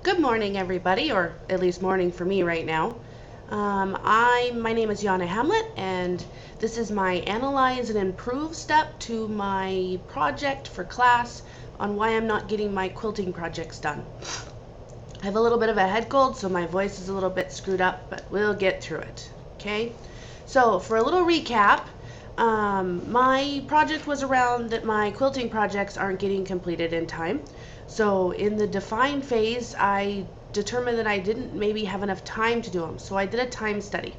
Good morning, everybody, or at least morning for me right now. My name is Hamlett, and this is my analyze and improve step to my project for class on why I'm not getting my quilting projects done. I have a little bit of a head cold, so my voice is a little bit screwed up, but we'll get through it. Okay? So, for a little recap, my project was around that my quilting projects aren't getting completed in time. So in the define phase, I determined that I didn't maybe have enough time to do them. So I did a time study.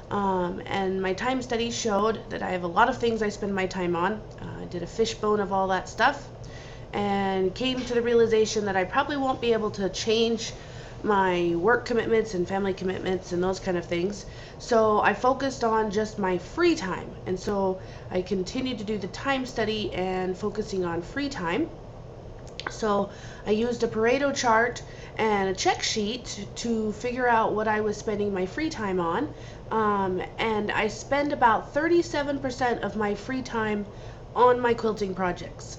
And my time study showed that I have a lot of things I spend my time on. I did a fishbone of all that stuff and came to the realization that I probably won't be able to change my work commitments and family commitments and those kind of things. So I focused on just my free time. And so I continued to do the time study and focusing on free time. So I used a Pareto chart and a check sheet to figure out what I was spending my free time on. And I spend about 37% of my free time on my quilting projects.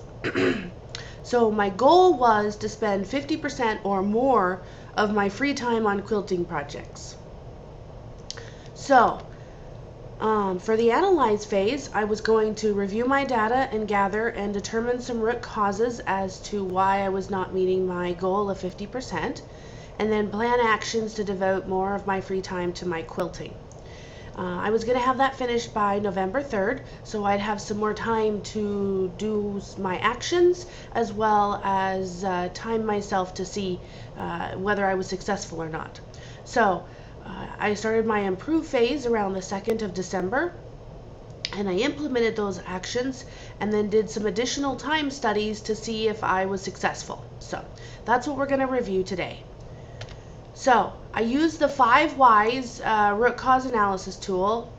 So my goal was to spend 50% or more of my free time on quilting projects. So for the analyze phase, I was going to review my data and gather and determine some root causes as to why I was not meeting my goal of 50%, and then plan actions to devote more of my free time to my quilting. I was going to have that finished by November 3rd, so I'd have some more time to do my actions as well as time myself to see whether I was successful or not. So I started my improve phase around the 2nd of December, and I implemented those actions and then did some additional time studies to see if I was successful. So that's what we're going to review today. So I used the 5 whys root cause analysis tool.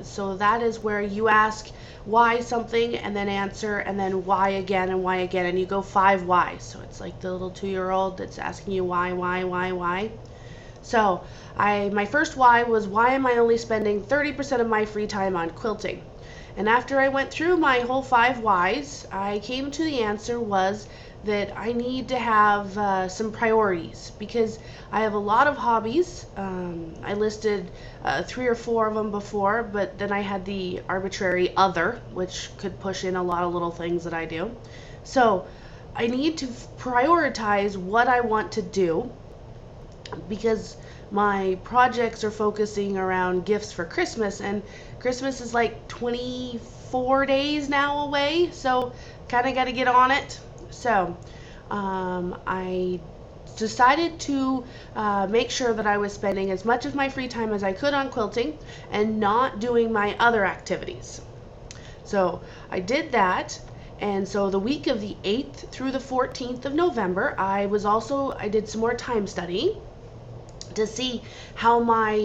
So that is where you ask why something and then answer and then why again and you go 5 whys. So it's like the little 2-year-old that's asking you why. So my first why was, why am I only spending 30% of my free time on quilting? And after I went through my whole 5 whys, I came to the answer was that I need to have some priorities because I have a lot of hobbies. I listed 3 or 4 of them before, but then I had the arbitrary other, which could push in a lot of little things that I do. So I need to prioritize what I want to do, because my projects are focusing around gifts for Christmas, and Christmas is like 24 days now away, so kind of got to get on it. So I decided to make sure that I was spending as much of my free time as I could on quilting and not doing my other activities. So I did that. And so the week of the 8th through the 14th of November, I did some more time studying to see how my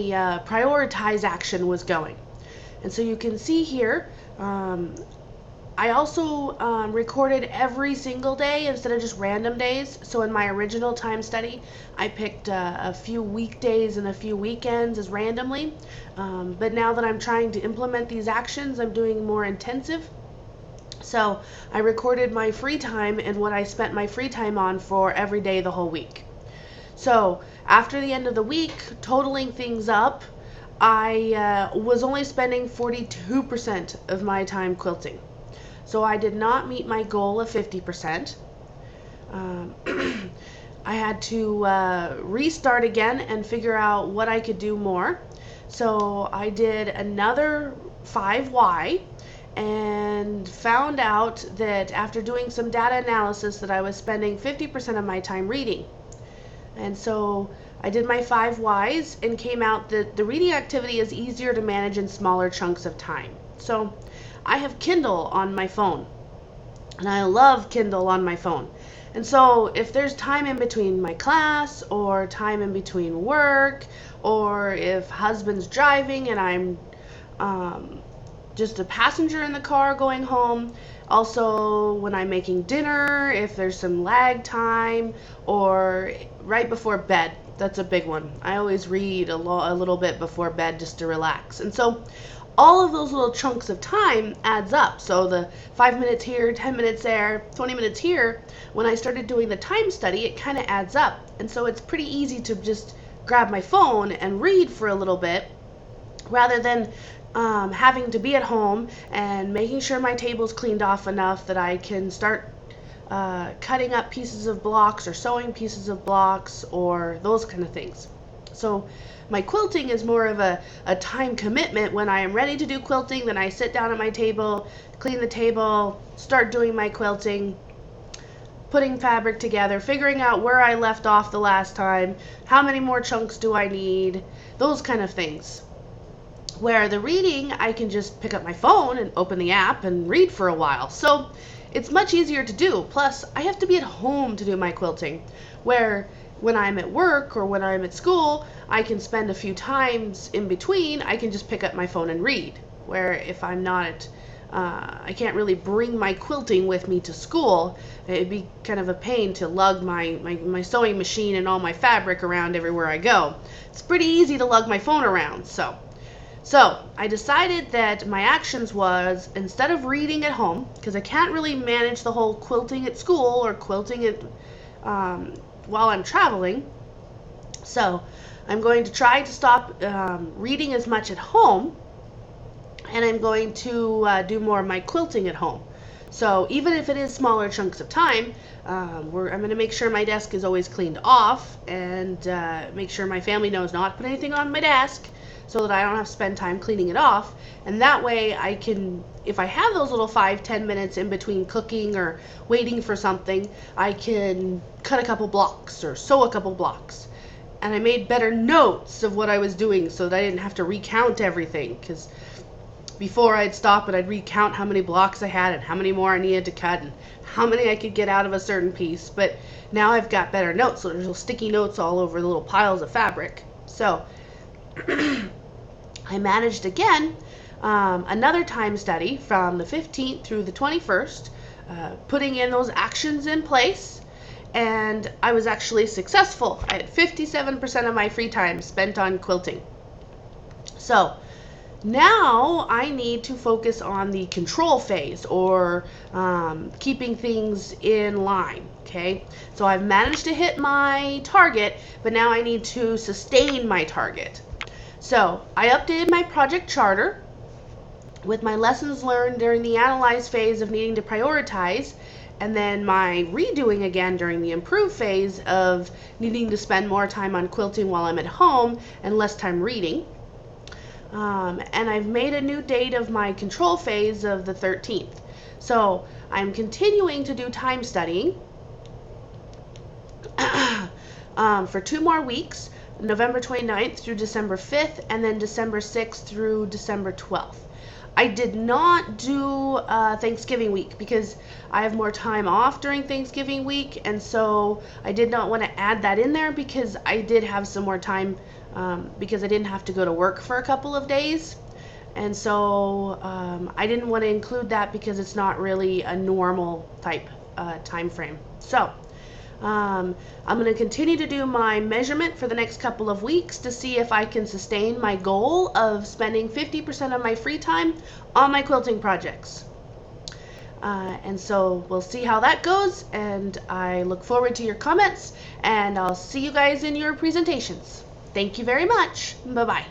prioritized action was going. And so you can see here, I also recorded every single day instead of just random days. So in my original time study, I picked a few weekdays and a few weekends as randomly. But now that I'm trying to implement these actions, I'm doing more intensive. So I recorded my free time and what I spent my free time on for every day the whole week. So after the end of the week, totaling things up, I was only spending 42% of my time quilting. So I did not meet my goal of 50%. I had to restart again and figure out what I could do more. So I did another 5 why and found out that after doing some data analysis that I was spending 50% of my time reading. And so I did my 5 whys and came out that the reading activity is easier to manage in smaller chunks of time. So I have Kindle on my phone, and I love Kindle on my phone. And so if there's time in between my class or time in between work, or if husband's driving and I'm just a passenger in the car going home, also when I'm making dinner, if there's some lag time, or right before bed. That's a big one. I always read a little bit before bed just to relax. And so all of those little chunks of time adds up. So the 5 minutes here, 10 minutes there, 20 minutes here, when I started doing the time study, it kind of adds up. And so it's pretty easy to just grab my phone and read for a little bit rather than having to be at home and making sure my table's cleaned off enough that I can start cutting up pieces of blocks or sewing pieces of blocks or those kind of things. So my quilting is more of a time commitment. When I am ready to do quilting, then I sit down at my table, clean the table, start doing my quilting, putting fabric together, figuring out where I left off the last time, how many more chunks do I need, those kind of things. Where the reading, I can just pick up my phone and open the app and read for a while. So it's much easier to do. Plus, I have to be at home to do my quilting, where when I'm at work or when I'm at school, I can spend a few times in between, I can just pick up my phone and read. Where if I'm not, I can't really bring my quilting with me to school. It'd be kind of a pain to lug my sewing machine and all my fabric around everywhere I go. It's pretty easy to lug my phone around, So I decided that my actions was, instead of reading at home, because I can't really manage the whole quilting at school or quilting at while I'm traveling, so I'm going to try to stop reading as much at home, and I'm going to do more of my quilting at home. So even if it is smaller chunks of time, I'm going to make sure my desk is always cleaned off and make sure my family knows not to put anything on my desk, so that I don't have to spend time cleaning it off. And that way I can, if I have those little 5-10 minutes in between cooking or waiting for something, I can cut a couple blocks or sew a couple blocks. And I made better notes of what I was doing so that I didn't have to recount everything, because before I'd stop and I'd recount how many blocks I had and how many more I needed to cut and how many I could get out of a certain piece. But now I've got better notes, so there's little sticky notes all over the little piles of fabric. So I managed again another time study from the 15th through the 21st, putting in those actions in place, and I was actually successful. I had 57% of my free time spent on quilting. So now I need to focus on the control phase, or keeping things in line. Okay, so I've managed to hit my target, but now I need to sustain my target. So I updated my project charter with my lessons learned during the analyze phase of needing to prioritize, and then my redoing again during the improve phase of needing to spend more time on quilting while I'm at home and less time reading. And I've made a new date of my control phase of the 13th. So I'm continuing to do time studying for 2 more weeks, November 29th through December 5th, and then December 6th through December 12th. I did not do Thanksgiving week because I have more time off during Thanksgiving week, and so I did not want to add that in there because I did have some more time because I didn't have to go to work for a couple of days. And so I didn't want to include that because it's not really a normal type time frame. So I'm going to continue to do my measurement for the next couple of weeks to see if I can sustain my goal of spending 50% of my free time on my quilting projects. And so we'll see how that goes, and I look forward to your comments, and I'll see you guys in your presentations. Thank you very much. Bye-bye.